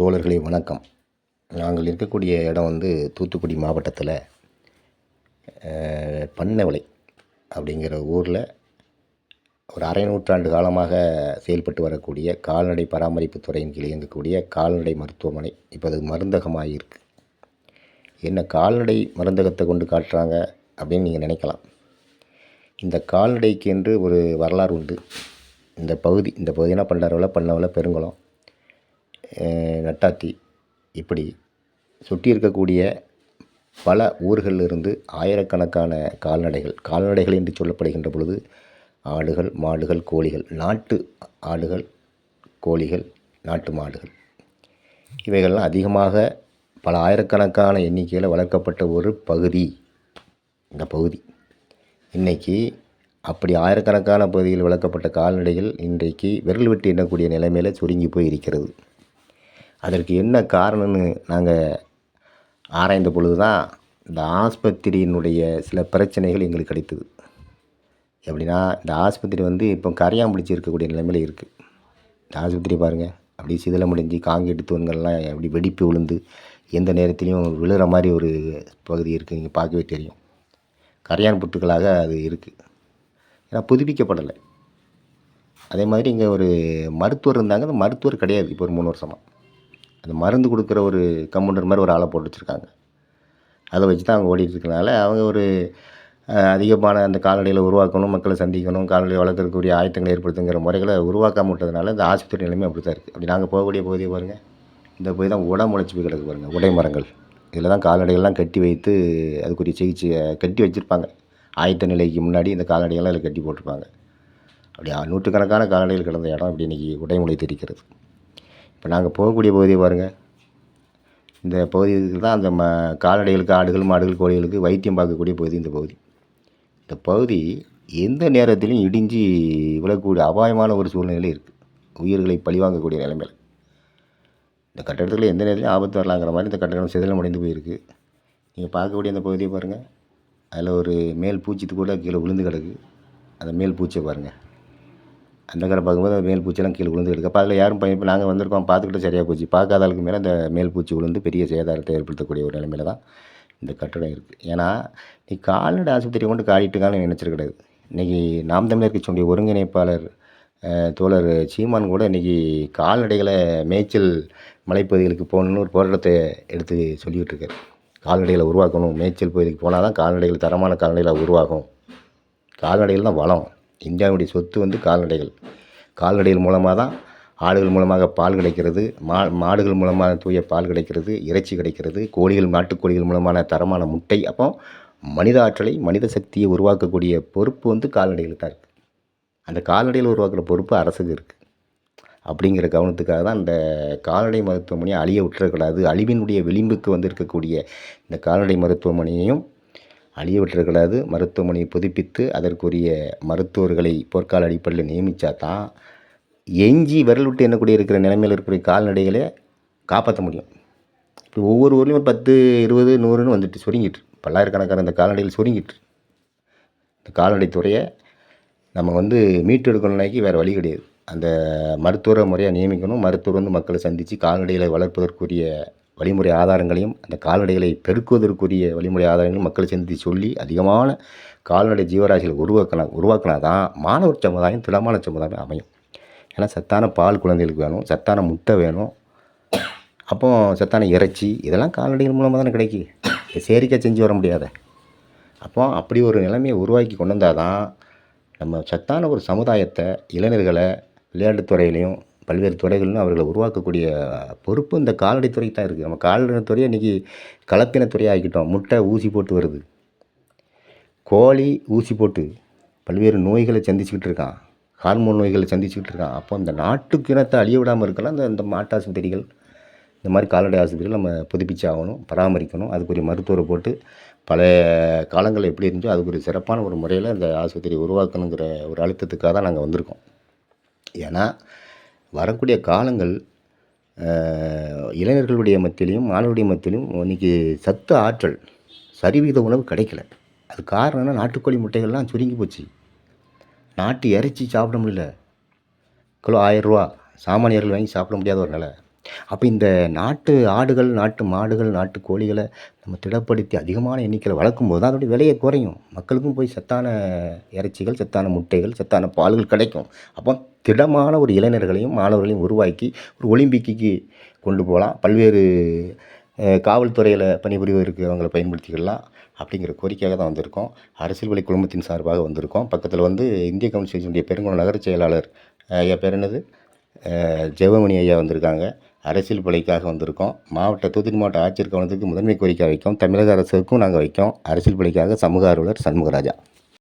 தோழர்களே வணக்கம். நாங்கள் இருக்கக்கூடிய இடம் தூத்துக்குடி மாவட்டத்தில் பண்ணவளை அப்படிங்கிற ஊரில் ஒரு அரை நூற்றாண்டு காலமாக செயல்பட்டு வரக்கூடிய கால்நடை பராமரிப்பு துறையின் கீழ் இயங்கக்கூடிய கால்நடை மருத்துவமனை இப்போ அது மருந்தகமாக இருக்குது. என்ன கால்நடை மருந்தகத்தை கொண்டு காட்டுறாங்க அப்படின்னு நீங்கள் நினைக்கலாம். இந்த கால்நடைக்கு என்று ஒரு வரலாறு உண்டு. இந்த பகுதினா பண்ணவளை பெருங்குளம், நட்டாத்தி, இப்படி சுற்றி இருக்கக்கூடிய பல ஊர்களிலிருந்து ஆயிரக்கணக்கான கால்நடைகள் என்று சொல்லப்படுகின்ற பொழுது ஆடுகள், மாடுகள், கோழிகள், நாட்டு ஆடுகள், கோழிகள், நாட்டு மாடுகள், இவைகள்லாம் அதிகமாக பல ஆயிரக்கணக்கான எண்ணிக்கையில் வளர்க்கப்பட்ட ஒரு பகுதி இந்த பகுதி. இன்றைக்கி அப்படி ஆயிரக்கணக்கான பகுதியில் வளர்க்கப்பட்ட கால்நடைகள் இன்றைக்கு விரல் விட்டு எண்ணக்கூடிய நிலைமையில் சுருங்கி போய் இருக்கிறது. அதற்கு என்ன காரணம்னு நாங்கள் ஆராய்ந்த பொழுது தான் இந்த ஆஸ்பத்திரியினுடைய சில பிரச்சனைகள் எங்களுக்கு கிடைத்தது. எப்படின்னா, இந்த ஆஸ்பத்திரி இப்போ கரையான் பிடிச்சி இருக்கக்கூடிய நிலைமையில் இருக்குது. இந்த ஆஸ்பத்திரி பாருங்கள், அப்படி சிதிலமடைஞ்சு காங்கிரீட்டு தூண்கள்லாம் அப்படி வெடிப்பு விழுந்து எந்த நேரத்துலையும் விழுகிற மாதிரி ஒரு பகுதி இருக்குது. நீங்கள் பார்க்கவே தெரியும். கரையான் புற்றுகளாக அது இருக்குது. ஏன்னா புதுப்பிக்கப்படலை. அதே மாதிரி இங்கே ஒரு மருத்துவர் இருந்தாங்க. அந்த மருத்துவர் கிடையாது இப்போ ஒரு 3 வருஷமாக. அந்த மருந்து கொடுக்குற ஒரு கம்பவுண்டர் மாதிரி ஒரு ஆளை போட்டு வச்சுருக்காங்க. அதை வச்சு தான் அவங்க ஓடிட்டுருக்கனால அவங்க ஒரு அதிகமான அந்த கால்நடைகளை உருவாக்கணும், மக்களை சந்திக்கணும், கால்நடை வளர்க்கக்கூடிய ஆயத்தங்களை ஏற்படுத்துங்கிற முறைகளை உருவாக்காமல் விட்டதுனால இந்த ஆஸ்பத்திரி நிலைமை அப்படி தான் இருக்குது. அப்படி நாங்கள் போகக்கூடிய பகுதியை பாருங்கள். இந்த பகுதி தான் முளைச்சி போய் கிடக்கு பாருங்கள், உடை மரங்கள். இதில் தான் கால்நடைகள்லாம் கட்டி வைத்து அதுக்குரிய சிகிச்சையை கட்டி வச்சுருப்பாங்க. ஆயத்த நிலைக்கு முன்னாடி இந்த கால்நடைகள்லாம் இதில் கட்டி போட்டிருப்பாங்க. அப்படி நூற்றுக்கணக்கான கால்நடைகள் கிடந்த இடம் இப்படி இன்றைக்கி உடைமுளை தெரிக்கிறது. இப்போ நாங்கள் போகக்கூடிய பகுதியை பாருங்கள். இந்த பகுதிக்கு தான் அந்த கால்நடைகளுக்கு, ஆடுகள், மாடுகள், கோழிகளுக்கு வைத்தியம் பார்க்கக்கூடிய பகுதி இந்த பகுதி. இந்த பகுதி எந்த நேரத்திலையும் இடிஞ்சு விழக்கூடிய அபாயமான ஒரு சூழ்நிலையில் இருக்குது. உயிர்களை பழிவாங்கக்கூடிய நிலைமையில் இந்த கட்டடத்தில் எந்த நேரத்திலையும் ஆபத்து வரலாங்கிற மாதிரி இந்த கட்டடம் சிதிலமடைந்து போயிருக்கு. நீங்கள் பார்க்கக்கூடிய அந்த பகுதியை பாருங்கள். அதில் ஒரு மேல் பூச்சித்து கூட கீழே விழுந்து கிடக்கு. அந்த மேல் பூச்சியை பாருங்கள். அந்த கடை பார்க்கும்போது அந்த மேல் பூச்சியெல்லாம் கீழே விழுந்து கிடக்கு. அப்போ அதில் யாரும் இப்போ நாங்கள் வந்திருக்கோம், பார்த்துக்கிட்டு சரியாக போச்சு. பார்க்காத ஆளுக்கு மேலே அந்த மேல் பூச்சி விழுந்து பெரிய சேதாரத்தை ஏற்படுத்தக்கூடிய ஒரு நிலைமையில் தான் இந்த கட்டடம் இருக்குது. ஏன்னா நீ கால்நடை ஆஸ்பத்திரியை கொண்டு காட்டிட்டுக்கான்னு நினச்சிருக்கூடாது. இன்றைக்கி நாம் தமிழர் கட்சியினுடைய ஒருங்கிணைப்பாளர் தோழர் சீமான் கூட இன்றைக்கி கால்நடைகளை மேய்ச்சல் மலைப்பகுதிகளுக்கு போகணுன்னு ஒரு போராட்டத்தை எடுத்து சொல்லிக்கிட்டு இருக்காரு. கால்நடைகளை உருவாக்கணும், மேய்ச்சல் பகுதிக்கு போனால் தான் கால்நடைகள் தரமான கால்நடைகளை உருவாகும். கால்நடைகள் தான் வளம். இந்தியாவுடைய சொத்து கால்நடைகள். கால்நடைகள் மூலமாக தான் ஆடுகள் மூலமாக பால் கிடைக்கிறது, மாடுகள் மூலமாக தூய பால் கிடைக்கிறது, இறைச்சி கிடைக்கிறது, கோழிகள், நாட்டுக்கோழிகள் மூலமான தரமான முட்டை. அப்போ மனித ஆற்றலை, மனித சக்தியை உருவாக்கக்கூடிய பொறுப்பு கால்நடைகளுக்கு தான் இருக்குது. அந்த கால்நடைகள் உருவாக்குற பொறுப்பு அரசுக்கு இருக்குது. அப்படிங்கிற கவனத்துக்காக தான் இந்த கால்நடை மருத்துவமனையை அழிய விட்டுறக்கூடாது. அழிவினுடைய விளிம்புக்கு இருக்கக்கூடிய இந்த கால்நடை மருத்துவமனையையும் அழிய விட்டுறக்கூடாது. மருத்துவமனையை புதுப்பித்து அதற்குரிய மருத்துவர்களை போர்க்கால அடிப்படையில் நியமித்தா தான் எஞ்சி விரல் விட்டு எண்ணக்கூடிய இருக்கிற நிலைமையில் இருக்கக்கூடிய கால்நடைகளை காப்பாற்ற முடியும். இப்போ ஒவ்வொரு ஊர்லேயும் 10, 20, 100ன்னு வந்துட்டு சுருங்கிட்டு, பல்லாயிரக்கணக்கான இந்த கால்நடைகள் சுருங்கிட்டு. இந்த கால்நடை துறையை நம்ம மீட்டெடுக்கணும்னாக்கி வேறு வழி கிடையாது. அந்த மருத்துவரை முறையாக நியமிக்கணும். மருத்துவர் மக்களை சந்தித்து கால்நடைகளை வளர்ப்பதற்குரிய வழிமுறை ஆதாரங்களையும், அந்த கால்நடைகளை பெருக்குவதற்குரிய வழிமுறை ஆதாரங்களையும் மக்களை சந்தித்து சொல்லி அதிகமான கால்நடை ஜீவராசிகளை உருவாக்கினா தான் மாணவர் சமுதாயம் திடமான சமுதாயம் அமையும். ஏன்னா சத்தான பால் குழந்தைகளுக்கு வேணும், சத்தான முட்டை வேணும், அப்போ சத்தான இறைச்சி, இதெல்லாம் கால்நடைகள் மூலமாக தானே கிடைக்கி. செயற்கையாக செஞ்சு வர முடியாத. அப்போ அப்படி ஒரு நிலைமையை உருவாக்கி கொண்டு வந்தால் தான் நம்ம சத்தான ஒரு சமுதாயத்தை, இளைஞர்களை விளையாட்டுத்துறையிலையும் பல்வேறு துறைகளிலும் அவர்களை உருவாக்கக்கூடிய பொறுப்பு இந்த கால்நடைத்துறைக்கு தான் இருக்குது. நம்ம கால்நடைத்துறையை இன்றைக்கி கலப்பினத்துறையாக ஆக்கிட்டோம். முட்டை ஊசி போட்டு வருது, கோழி ஊசி போட்டு பல்வேறு நோய்களை சந்திச்சுக்கிட்டு இருக்கான், ஹார்மோன் நோய்களை சந்திச்சுக்கிட்டு இருக்கான். அப்போ இந்த நாட்டுக்கு இனத்தை அழிய விடாமல் இருக்கலாம். இந்த மாட்டு ஆஸ்பத்திரிகள், இந்த மாதிரி கால்நடை ஆஸ்பத்திரிகள் நம்ம புதுப்பிச்சு ஆகணும், பராமரிக்கணும். அதுக்குரிய மருத்துவரை போட்டு பழைய காலங்கள் எப்படி இருந்துச்சோ அதுக்குரிய சிறப்பான ஒரு முறையில் இந்த ஆஸ்பத்திரி உருவாக்கணுங்கிற ஒரு அழுத்தத்துக்காக தான் நாங்கள் வந்திருக்கோம். ஏன்னா வரக்கூடிய காலங்கள் இளைஞர்களுடைய மத்தியிலையும் மாணவருடைய மத்தியிலையும் இன்றைக்கி சத்து ஆற்றல் சரிவிகித உணவு கிடைக்கல. அது காரணம் என்ன? நாட்டுக்கோழி முட்டைகள்லாம் சுருங்கி போச்சு. நாட்டு இறைச்சி சாப்பிட முடியல. கிலோ 1000 ரூபா, சாமானியர்கள் வாங்கி சாப்பிட முடியாத ஒரு நிலை. அப்போ இந்த நாட்டு ஆடுகள், நாட்டு மாடுகள், நாட்டு கோழிகள நம்ம திடப்படுத்தி அதிகமான எண்ணிக்கையில வளர்க்கும்போது தான் அதோடைய விலையே குறையும். மக்களுக்கும் போய் சத்தான இறைச்சிகள், சத்தான முட்டைகள், சத்தான பால்கள் கிடைக்கும். அப்போ திடமான ஒரு இளைஞர்களையும், மாணவர்களையும் உருவாக்கி ஒரு ஒலிம்பிக்குக்கு கொண்டு போலாம். பல்வேறு காவல்துறையில பணிபுரிவதற்கு அவங்கள பயன்படுத்திக்கலாம். அப்படிங்கிற கோரிக்கையாக தான் வந்திருக்கோம். அரசியல் வழி குழுமத்தின் சார்பாக வந்திருக்கோம். பக்கத்தில வந்து இந்திய கம்யூனிஸ்ட் கட்சியினுடைய பெருங்குளம் நகரச் செயலாளர் ஐயா பேர் என்னது? ஜெபமணி ஐயா வந்திருக்காங்க. அரசியல் பிழைக்காக வந்திருக்கோம். தூத்துக்குடி மாவட்ட ஆட்சியர் கவனத்துக்கு முதன்மை கோரிக்கை வைக்கோம். தமிழக அரசுக்கும் நாங்கள் வைக்கோம். அரசியல் பிழைக்காக சமூக ஆர்வலர் சண்முகராஜா.